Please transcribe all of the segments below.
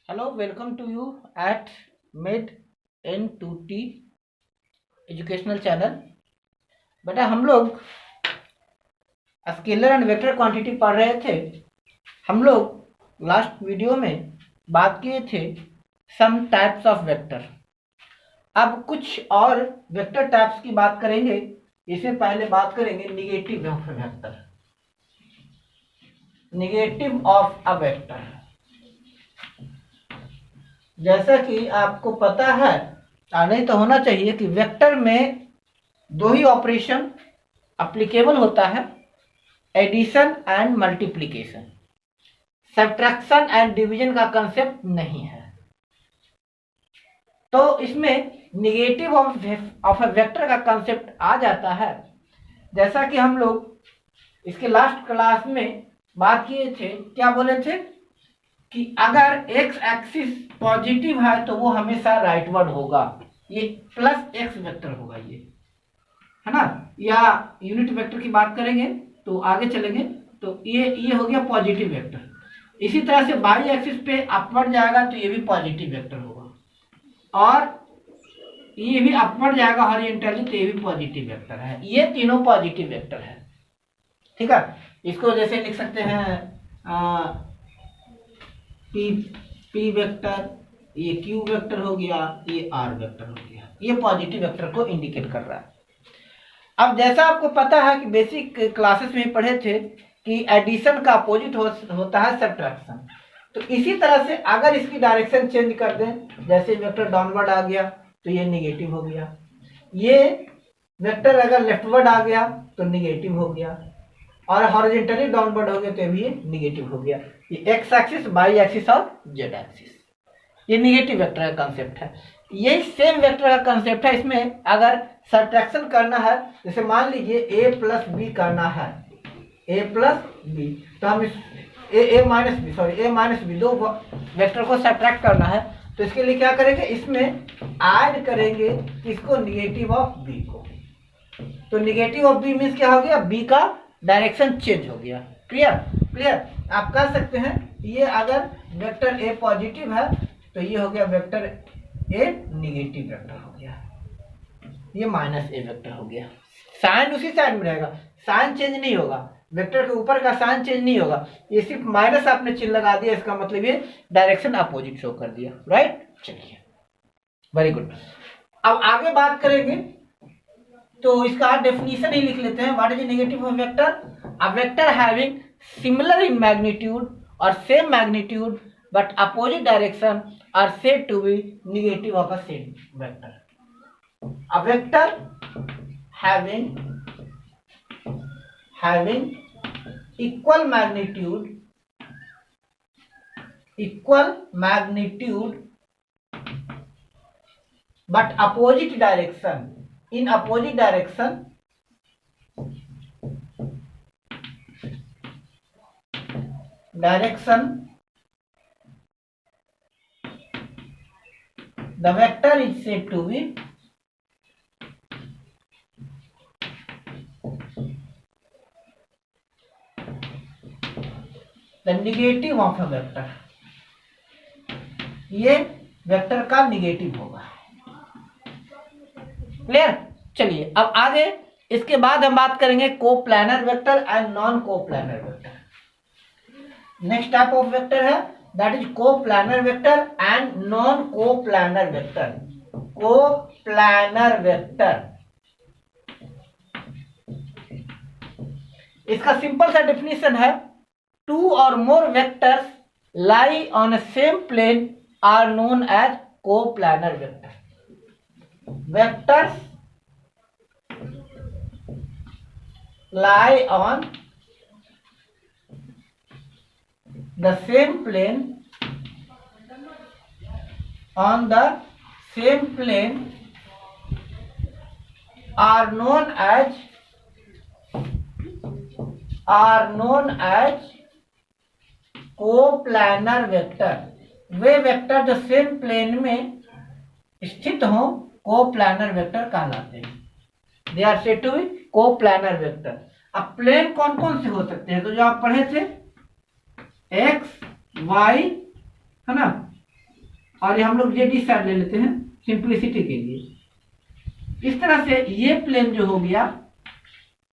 Hello, welcome to you at Med N2T educational channel. बेटा हम लोग स्केलर एंड वेक्टर क्वांटिटी पढ़ रहे थे। हम लोग लास्ट वीडियो में बात किए थे सम टाइप्स ऑफ वेक्टर। अब कुछ और वेक्टर टाइप्स की बात करेंगे। इससे पहले बात करेंगे negative of vector. Negative of a vector, जैसा कि आपको पता है नहीं तो होना चाहिए कि वेक्टर में दो ही ऑपरेशन एप्लीकेबल होता है, addition and multiplication. Subtraction and division का कंसेप्ट नहीं है। तो इसमें निगेटिव ऑफ ए वेक्टर का कंसेप्ट आ जाता है। जैसा कि हम लोग इसके लास्ट क्लास में बात किए थे, क्या बोले थे कि अगर एक्स एक्सिस पॉजिटिव है तो वो हमेशा राइटवर्ड होगा, ये प्लस एक्स वेक्टर होगा, ये है ना। या यूनिट वेक्टर की बात करेंगे तो आगे चलेंगे तो ये हो गया पॉजिटिव वेक्टर। इसी तरह से बाई एक्सिस पे अपवर्ड जाएगा तो ये भी पॉजिटिव वेक्टर होगा, और ये भी अपवर्ड जाएगा हॉरिजॉन्टली तो ये भी पॉजिटिव वेक्टर है। ये तीनों पॉजिटिव वेक्टर है, ठीक है। इसको जैसे लिख सकते हैं पी वेक्टर, ये क्यू वेक्टर हो गया, ये आर वेक्टर हो गया। ये पॉजिटिव वेक्टर को इंडिकेट कर रहा है। अब जैसा आपको पता है कि बेसिक क्लासेस में पढ़े थे कि एडिशन का अपोजिट होता है सब्ट्रैक्शन। तो इसी तरह से अगर इसकी डायरेक्शन चेंज कर दें, जैसे वेक्टर डाउनवर्ड आ गया तो ये निगेटिव हो गया, ये वेक्टर अगर लेफ्टवर्ड आ गया तो निगेटिव हो गया, और हॉरिजॉन्टली डाउनवर्ड हो गया तो भी निगेटिव हो गया। ये एक्स एक्सिस, वाई एक्सिस और जेड एक्सिस, ये निगेटिव वेक्टर का कंसेप्ट है। यही सेम वेक्टर का कंसेप्ट है। इसमें अगर सब्ट्रैक्शन करना है, जैसे मान लीजिए ए प्लस बी करना है, ए प्लस बी, तो हम ए माइनस बी दो वेक्टर को सब्ट्रैक्ट करना है तो इसके लिए क्या करेंगे, इसमें ऐड करेंगे किसको, निगेटिव ऑफ बी को। तो निगेटिव ऑफ बी मीन्स क्या हो गया, बी का डायरेक्शन चेंज हो गया। क्लियर। आप कह सकते हैं ये अगर वेक्टर ए पॉजिटिव है तो ये हो गया वेक्टर ए निगेटिव वेक्टर हो गया, ये माइनस ए वेक्टर हो गया। साइन उसी साइड में रहेगा, साइन चेंज नहीं होगा, वेक्टर के ऊपर का साइन चेंज नहीं होगा, ये सिर्फ माइनस आपने चिन्ह लगा दिया, इसका मतलब ये डायरेक्शन अपोजिट शो कर दिया। राइट, चलिए वेरी गुड। अब आगे बात करेंगे तो इसका डेफिनेशन ही लिख लेते हैं। What is negative of vector? A vector having similar in magnitude और same magnitude but opposite direction are said to be negative of a same vector. A vector having equal magnitude but opposite direction, in opposite direction the vector is said to be the negative of a vector। ये vector का negative होगा। Clear. चलिए अब आगे इसके बाद हम बात करेंगे coplanar vector and non coplanar vector. Next type of vector है that is coplanar vector and non coplanar vector। coplanar vector, इसका सिंपल सा डेफिनेशन है, टू और more vectors lie on a same plane are known as coplanar vector. Vectors lie on the same plane are known as coplanar vector. वे vector जो same plane में स्थित हो coplanar vector कहलाते हैं। They are said to be coplanar vector. अब plane कौन कौन से हो सकते हैं, तो जो आप पढ़े थे एक्स वाई, है ना, और ये हम लोग जेड इस साइड ले लेते हैं सिंप्लिसिटी के लिए। इस तरह से ये प्लेन जो हो गया,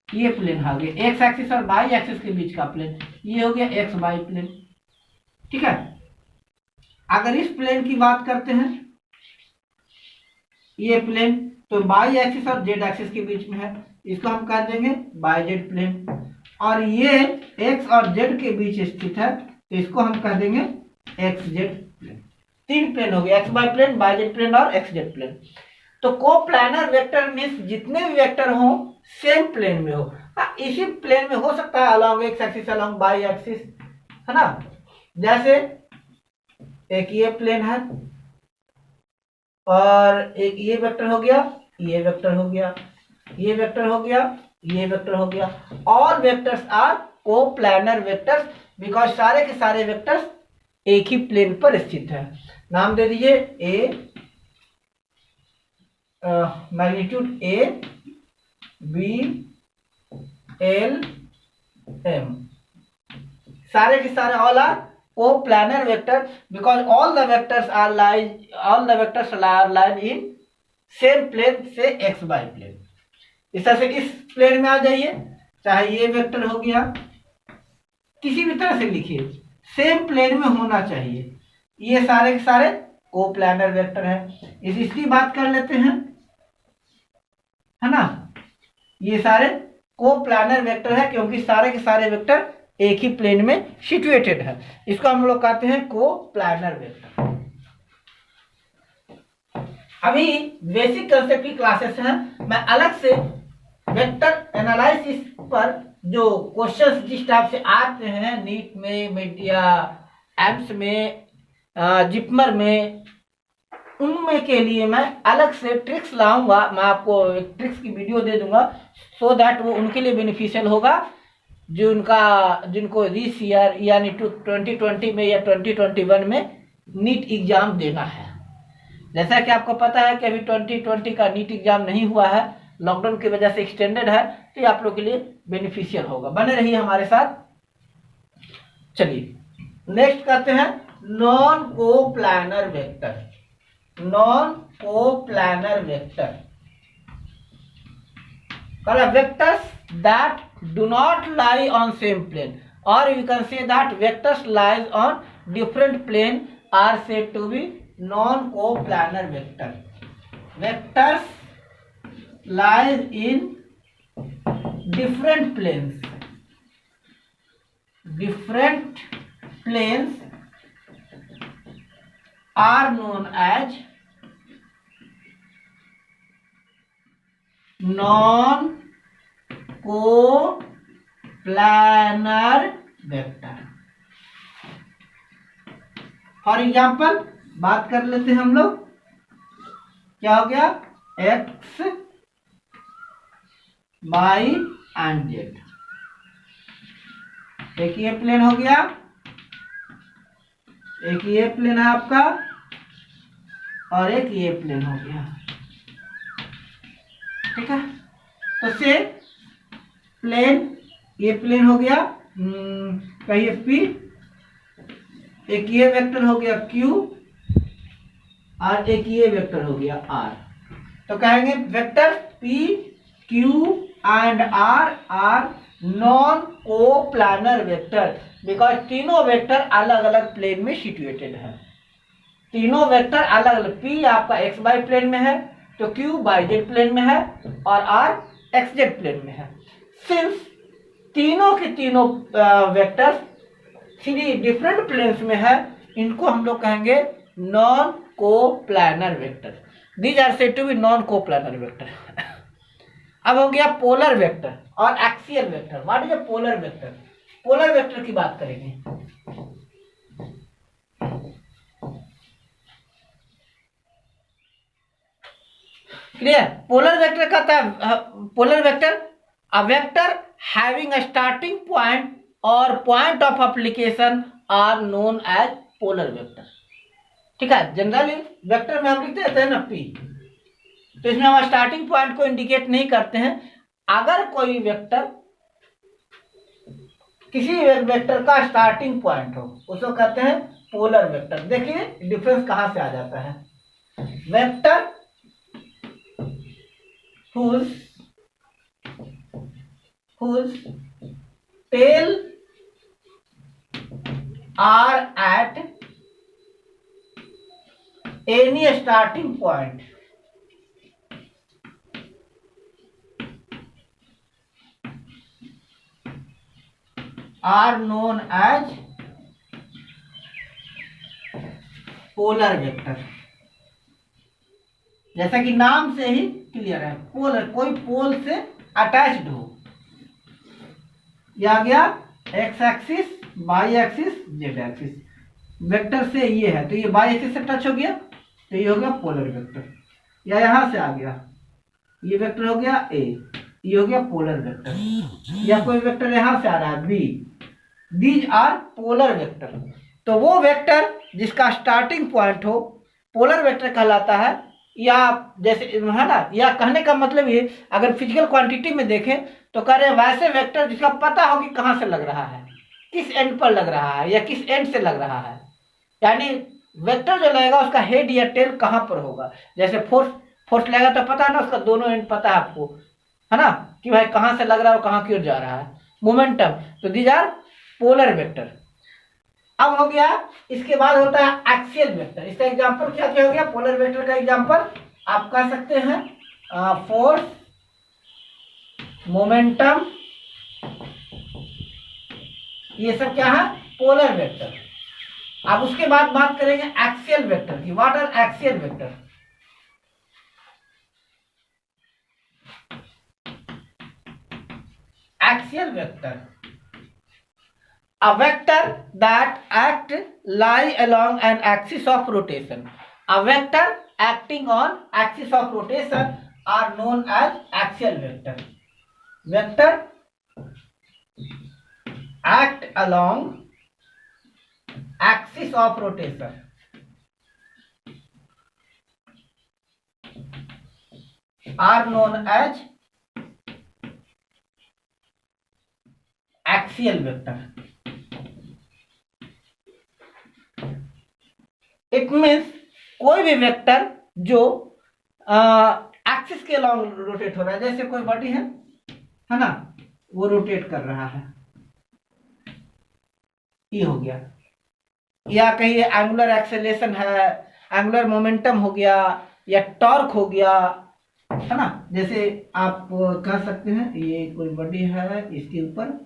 ये प्लेन आ गया एक्स एक्सिस और वाई एक्सिस के बीच का प्लेन, ये हो गया एक्स वाई प्लेन। ठीक है, अगर इस प्लेन की बात करते हैं, ये प्लेन तो वाई एक्सिस और जेड एक्सिस के बीच में है, इसको हम कह देंगे वाई जेड प्लेन। और ये एक्स और जेड के बीच स्थित है, तो इसको हम कह देंगे एक्स जेड प्लेन। तीन प्लेन हो गए, x Y plane, y z plane और एक्स जेड प्लेन। तो कोप्लानर वेक्टर मीन्स जितने भी वेक्टर हो सेम प्लेन में हो। हाँ, इसी प्लेन में हो सकता है along x axis along y axis, है ना। जैसे एक ये प्लेन है और एक ये वेक्टर हो गया, ये वेक्टर हो गया, ये वेक्टर हो गया, ये वेक्टर हो गया। All vectors are coplanar vectors because सारे के सारे वेक्टर्स एक ही प्लेन पर स्थित है। नाम दे दीजिए A, magnitude A B L M, सारे के सारे all are coplanar vector because all the vectors are line in same plane से एक्स वाई प्लेन। इस तरह से इस प्लेन में आ जाइए, चाहे ये वेक्टर हो गया, किसी भी तरह से लिखिए, सेम प्लेन में होना चाहिए। ये सारे के सारे कोप्लानर वेक्टर है। इसकी बात कर लेते हैं, है ना। ये सारे कोप्लानर वेक्टर है क्योंकि सारे के सारे वेक्टर एक ही प्लेन में सिचुएटेड है। इसको हम लोग कहते हैं कोप्लानर वेक्टर। अभी बेसिक कंसेप्ट की क्लासेस हैं, मैं अलग से वेक्टर एनालिसिस पर जो क्वेश्चंस जिस टाइप से आते हैं नीट में, मीडिया एम्स में, जिपमर में, उनमें के लिए मैं अलग से ट्रिक्स लाऊंगा। मैं आपको एक ट्रिक्स की वीडियो दे दूंगा सो दैट वो उनके लिए बेनिफिशियल होगा जिनको दिस ईयर यानी 2020 में या 2021 में नीट एग्जाम देना है। जैसा कि आपको पता है कि अभी 2020 का नीट एग्जाम नहीं हुआ है, लॉकडाउन की वजह से एक्सटेंडेड है, तो ये आप लोग के लिए बेनिफिशियल होगा। बने रहिए हमारे साथ। चलिए नेक्स्ट करते हैं non coplanar vector. Non coplanar vector vectors that do not lie on same plane, or you can say that vectors lies on different plane are said to be non coplanar vector. Vectors lies in different planes are known as non coplanar vector. For example बात कर लेते हैं हम लोग, क्या हो गया x Y and Z. एक ये प्लेन हो गया, एक ये प्लेन है आपका, और एक ये प्लेन हो गया। ठीक है, तो से प्लेन, ये प्लेन हो गया कहिए पी, एक ये वेक्टर हो गया क्यू, और एक ये वेक्टर हो गया आर। तो कहेंगे vector P Q and R are non coplanar vector because तीनों वेक्टर अलग अलग प्लेन में सिचुएटेड है। तीनों वेक्टर अलग अलग, पी आपका एक्स वाई प्लेन में है, तो क्यू वाई जेड प्लेन में है, और आर एक्स जेड प्लेन में है। सिंस तीनों के तीनों वेक्टर्स थ्री डिफरेंट प्लेन्स में है, इनको हम लोग कहेंगे non coplanar vector. These are said to be non coplanar vector. अब हो गया पोलर वेक्टर और axial vector. What is a polar vector? Polar vector की बात करेंगे। क्लियर? पोलर वेक्टर कहता है, polar vector a vector having a starting point और point of application are known as polar vector. ठीक है, जनरली वेक्टर में हम लिखते रहते हैं ना पी, तो इसमें हम स्टार्टिंग पॉइंट को इंडिकेट नहीं करते हैं। अगर कोई वेक्टर किसी वेक्टर का स्टार्टिंग पॉइंट हो उसको कहते हैं पोलर वेक्टर। देखिए डिफरेंस कहां से आ जाता है। Vector whose tail are at any starting point are known as polar vector. जैसा कि नाम से ही क्लियर है, पोलर कोई पोल से अटैच्ड हो। ये आ गया x axis, y axis, z axis. Vector से ये है तो ये वाई एक्सिस से टच हो गया तो ये हो गया पोलर वेक्टर। या यहां से आ गया ये वेक्टर हो गया ए, ये हो गया पोलर वेक्टर। या कोई वेक्टर यहां से आ रहा है B, these are polar vector. तो वो वेक्टर जिसका स्टार्टिंग पॉइंट हो पोलर वेक्टर कहलाता है। या जैसे है ना, या कहने का मतलब ये अगर फिजिकल क्वांटिटी में देखें तो कह रहे हैं वैसे वेक्टर जिसका पता हो कि कहां से लग रहा है, किस एंड पर लग रहा है या किस एंड से लग रहा है। यानी वेक्टर जो लगेगा उसका हेड या टेल कहां पर होगा। जैसे फोर्स लगेगा तो पता है ना, उसका दोनों एंड पता है आपको, है ना, कि भाई कहां से लग रहा है और कहां की ओर जा रहा है। मोमेंटम, तो दीज आर पोलर वेक्टर। अब हो गया, इसके बाद होता है एक्सियल वेक्टर। इसका एग्जांपल क्या क्या हो गया। पोलर वेक्टर का एग्जांपल आप कह सकते हैं फोर्स, मोमेंटम, ये सब क्या है पोलर वेक्टर। अब उसके बाद बात करेंगे एक्सियल वेक्टर की। What are axial vector. Axial vector, a vector that act lie along an axis of rotation. A vector acting on axis of rotation are known as axial vector. Vector act along axis of rotation are known as axial vector. It means कोई भी vector जो axis के along rotate हो रहा है। जैसे कोई body है ना, वो रोटेट कर रहा है, ये हो गया। या कहीं एंगुलर एक्सेलेरेशन है, एंगुलर मोमेंटम हो गया, या टॉर्क हो गया, है ना। जैसे आप कह सकते हैं ये कोई बॉडी है, इसके ऊपर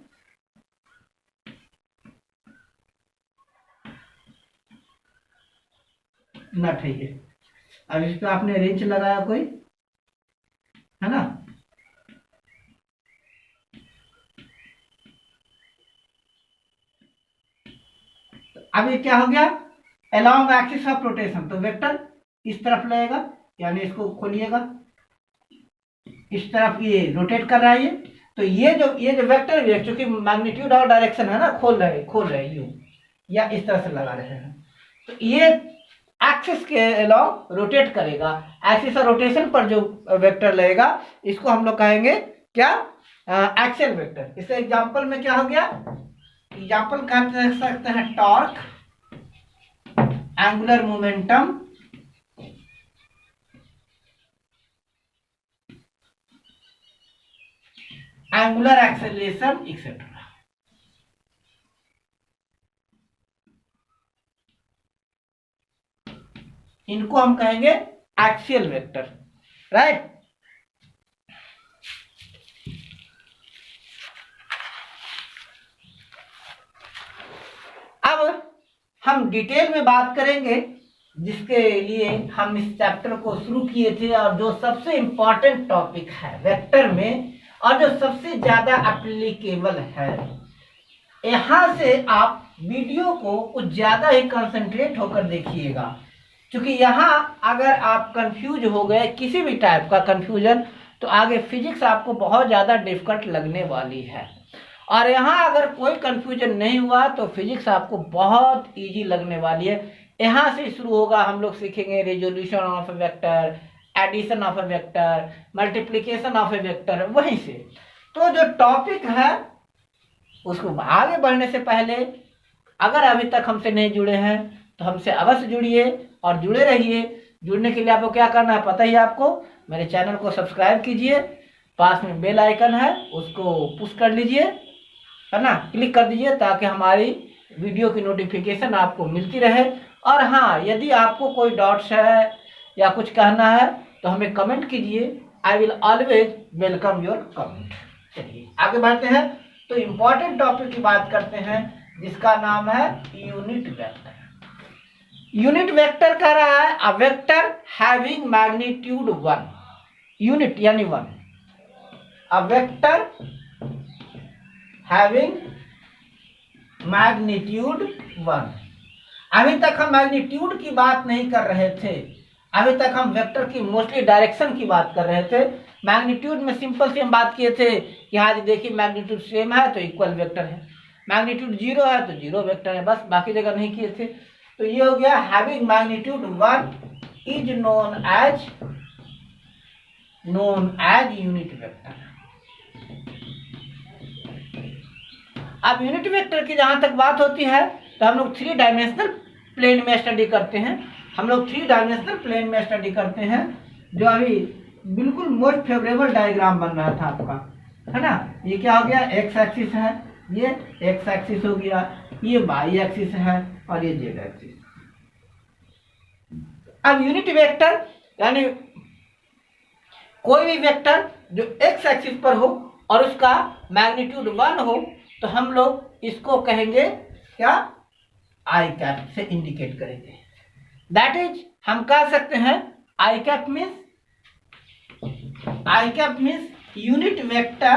नट है ये, अब इस पे आपने रेंच लगाया कोई, है ना, अब ये क्या हो गया along एक्सिस ऑफ रोटेशन। तो वेक्टर इस तरफ लगेगा, यानी इसको खोलिएगा, इस तरफ ये रोटेट कर रहा है ये। तो ये जो वेक्टर है चूंकि मैग्नीट्यूड और डायरेक्शन है ना, खोल रहे यूं या इस तरह से लगा रहे हैं, तो ये एक्सिस के अलॉन्ग रोटेट करेगा। एक्सिस और रोटेशन पर जो वेक्टर लगेगा इसको हम लोग कहेंगे क्या, एक्सियल वेक्टर। इससे एग्जांपल में क्या हो गया, एग्जांपल कह सकते हैं torque, angular momentum, angular acceleration etcetera. इनको हम कहेंगे एक्सियल वेक्टर, राइट। अब हम डिटेल में बात करेंगे जिसके लिए हम इस चैप्टर को शुरू किए थे, और जो सबसे इंपॉर्टेंट टॉपिक है वेक्टर में और जो सबसे ज्यादा एप्लीकेबल है। यहां से आप वीडियो को कुछ ज्यादा ही कंसंट्रेट होकर देखिएगा, क्योंकि यहाँ अगर आप कंफ्यूज हो गए, किसी भी टाइप का कंफ्यूजन, तो आगे फिजिक्स आपको बहुत ज़्यादा डिफिकल्ट लगने वाली है। और यहाँ अगर कोई कंफ्यूजन नहीं हुआ तो फिजिक्स आपको बहुत इजी लगने वाली है। यहाँ से शुरू होगा, हम लोग सीखेंगे resolution of a vector, addition of a vector, multiplication of a vector, वहीं से। तो जो टॉपिक है उसको आगे बढ़ने से पहले अगर अभी तक हमसे नहीं जुड़े हैं तो हमसे अवश्य जुड़िए और जुड़े रहिए। जुड़ने के लिए आपको क्या करना है पता ही है आपको। मेरे चैनल को सब्सक्राइब कीजिए, पास में बेल आइकन है उसको पुश कर लीजिए, है ना, क्लिक कर दीजिए ताकि हमारी वीडियो की नोटिफिकेशन आपको मिलती रहे। और हाँ, यदि आपको कोई डाउट्स है या कुछ कहना है तो हमें कमेंट कीजिए। I will always welcome your comment. चलिए आगे बढ़ते हैं तो इम्पोर्टेंट टॉपिक की बात करते हैं जिसका नाम है यूनिट वेक्टर। यूनिट वेक्टर कह रहा है अ वेक्टर हैविंग मैग्नीट्यूड 1, यूनिट यानी 1, अ वेक्टर हैविंग मैग्नीट्यूड 1। अभी तक हम मैग्नीट्यूड की बात नहीं कर रहे थे, अभी तक हम वेक्टर की मोस्टली डायरेक्शन की बात कर रहे थे। मैग्नीट्यूड में सिंपल सी हम बात किए थे कि हाँ जी देखिए मैग्नीट्यूड सेम है तो इक्वल वेक्टर है, मैग्नीट्यूड 0 है तो 0 वेक्टर है, बस बाकी जगह नहीं किए थे। तो ये हो गया having magnitude 1 is known as unit vector. अब यूनिट वेक्टर की जहां तक बात होती है तो हम लोग 3 डायमेंशनल प्लेन में स्टडी करते हैं। हम लोग 3 डायमेंशनल प्लेन में स्टडी करते हैं, जो अभी बिल्कुल मोस्ट फेवरेबल डायग्राम बन रहा था आपका, है ना। ये क्या हो गया, एक्स एक्सिस है, ये एक्स एक्सिस हो गया, ये वाई एक्सिस है और ये जेड एक्सिस। अब यूनिट वेक्टर यानी कोई भी वेक्टर जो एक्स एक्सिस पर हो और उसका मैग्नीट्यूड 1 हो तो हम लोग इसको कहेंगे क्या, आई कैप से इंडिकेट करेंगे। दैट इज हम कह सकते हैं I cap means unit vector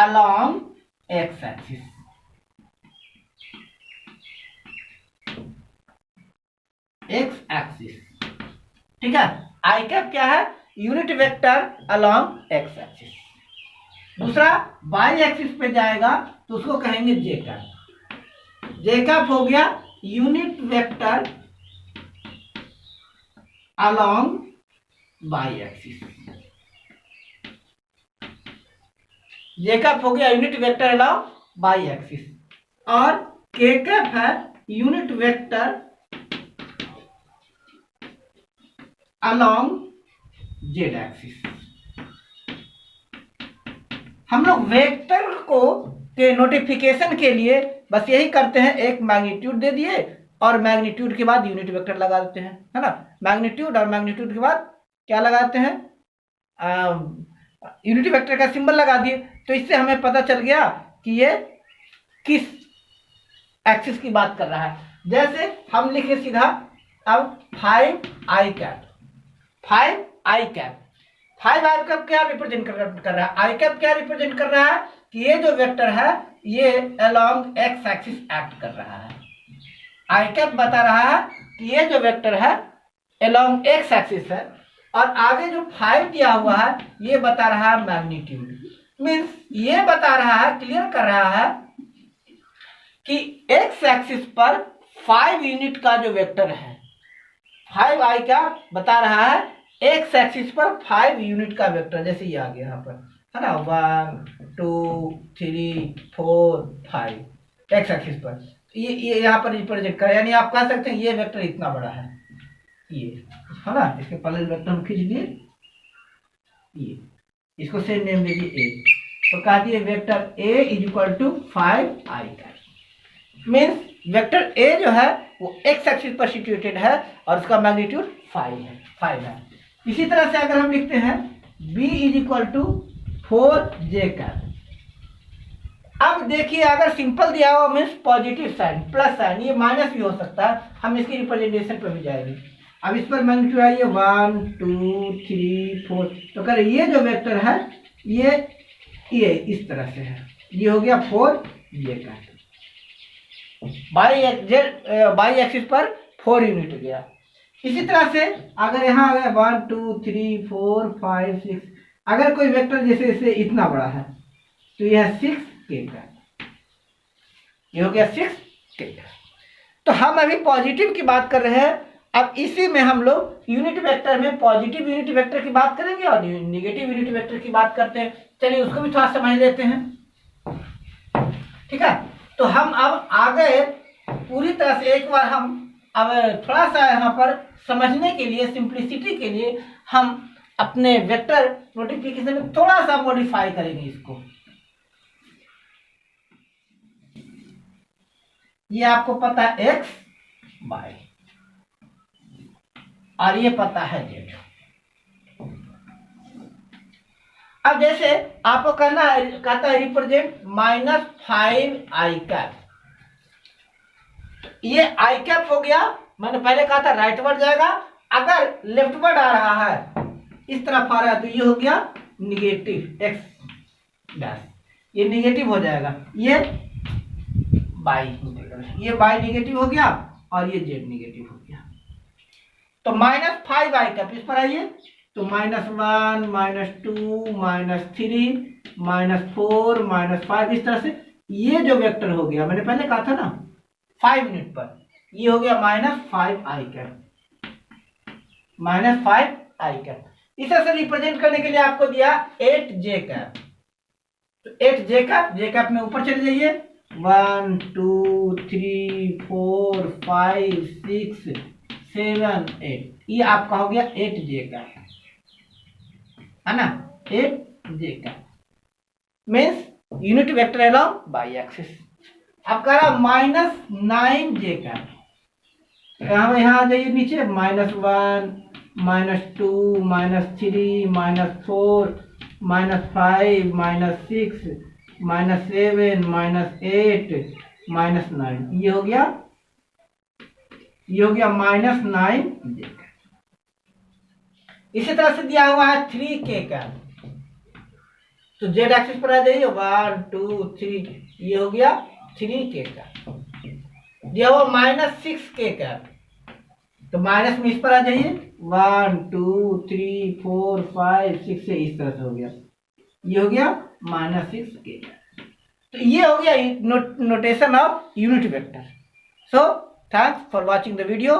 along x axis. ठीक है, आई कैप क्या है, unit vector along x axis. दूसरा y एक्सिस पे जाएगा तो उसको कहेंगे जे कैप। जे कैप हो गया unit vector along y axis. J cap हो गया unit vector along y axis. और के कैप है unit vector along z axis. हम लोग वेक्टर को के नोटिफिकेशन के लिए बस यही करते हैं, एक मैग्नीट्यूड दे दिए और मैग्नीट्यूड के बाद यूनिट वेक्टर लगा देते हैं, है ना। मैग्नीट्यूड और मैग्नीट्यूड के बाद क्या लगाते हैं, यूनिट वेक्टर का सिंबल लगा दिए। तो इससे हमें पता चल गया कि ये किस एक्सिस की बात कर रहा है। जैसे हम लिखे सीधा अब 5 आई कैप क्या रिप्रेजेंट कर रहा है, आई कैप क्या रिप्रेजेंट कर रहा है कि ये जो वेक्टर है ये अलोंग एक्स एक्सिस एक्ट कर रहा है। आई कैप बता रहा है कि ये जो वेक्टर है अलोंग एक्स एक्सिस है और आगे जो 5 दिया हुआ है ये बता रहा है मैग्नीट्यूड। मीन्स ये बता रहा है, क्लियर कर रहा है कि एक्स एक्सिस पर 5 यूनिट का जो वेक्टर है, 5 आई क्या बता रहा है एक्स एक्सिस पर 5 यूनिट का वेक्टर। जैसे ये आ गया यहाँ पर, है ना, 1 2 3 4 5 एक्स एक्सिस पर ये यहाँ पर रिप्रेजेंट कर, यानी आप कह सकते हैं ये वेक्टर इतना बड़ा है, ये है ना। इसके पहले वेक्टर हम खींच दिए, ये इसको सेम नेम दे दिए ए, तो कह दिए vector A is equal to 5 I cap. Means vector A जो है वो एक्स एक्सिस पर सिचुएटेड है और उसका मैग्नीट्यूड 5 है। इसी तरह से अगर हम लिखते हैं b is equal to 4 J cap. अब देखिए अगर सिंपल दिया हुआ means positive sign plus sign, ये माइनस भी हो सकता है, हम इसकी रिप्रेजेंटेशन पर भी जाएंगे। अब इस पर मैग्नीट्यूड आइए 1 2 3 4, तो करें ये जो वेक्टर है ये इस तरह से है, ये हो गया 4 जे कैप। बाई एक्सिस पर 4 यूनिट गया। इसी तरह से अगर यहाँ आ गया 1 2 3 4 5 6, अगर कोई वेक्टर जैसे इतना बड़ा है तो यह 6 के का, ये हो गया 6 के का। तो हम अभी पॉजिटिव की बात कर रहे हैं अब इसी में हम लोग यूनिट वेक्टर में पॉजिटिव यूनिट वेक्टर की बात करेंगे और निगेटिव यूनिट वेक्टर की बात करते हैं। चलिए उसको भी थोड़ा समझ लेते हैं। ठीक है, तो हम अब आ गए पूरी तरह से। एक बार हम अब थोड़ा सा यहाँ पर समझने के लिए, सिंप्लिसिटी के लिए, हम अपने वेक्टर नोटिफिकेशन में थोड़ा सा मॉडिफाई करेंगे इसको। ये आपको पता है एक्स वाई और ये पता है जेड। अब जैसे आपको कहता है रिप्रेजेंट -5i कैप। ये आई कैप हो गया, मैंने पहले कहा था राइटवर्ड जाएगा। अगर लेफ्टवर्ड आ रहा है, इस तरफ आ रहा है, तो ये हो गया निगेटिव एक्स डैश, ये निगेटिव हो जाएगा। ये बाई इंटीग्रल, ये बाई निगेटिव हो गया और ये जेड निगेटिव हो गया। तो -5i कैप, इस पर आइए तो -1 -2 -3 -4 -5, इस तरह से ये जो वेक्टर हो गया, मैंने पहले कहा था ना 5 यूनिट पर, ये हो गया -5i कैप, -5i कैप। इसे से रिप्रेजेंट करने के लिए आपको दिया 8j कैप। तो 8j कैप में ऊपर चले जाइए, 1 2 3 4 5 6 7 8, ये आपका हो गया 8j कैप, है ना। 8j cap means unit vector along by axis. अब कह रहा -9j कैप, यहाँ आ जाइए नीचे, -1 -2 -3 -4 -5 -6 -7 -8 -9, ये हो गया -9j। इसी तरह से दिया हुआ है 3k कैप, तो जेड एक्सिस पर आ जाइए, 1 2 3, ये हो गया 3k कैप। दिया हुआ -6k कैप, तो माइनस में इस पर आ जाइए, 1 2 3 4 5 6 से इस तरह से हो गया, ये हो गया -6k। तो ये हो गया notation of unit vector. So thanks for watching the video.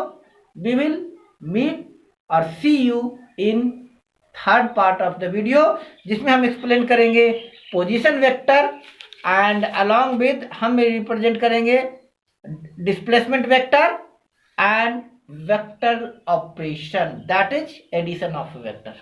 We will meet और see you in third part of the video, जिसमें हम एक्सप्लेन करेंगे position vector and along with हम रिप्रेजेंट करेंगे displacement vector and vector operation, that is addition of vector।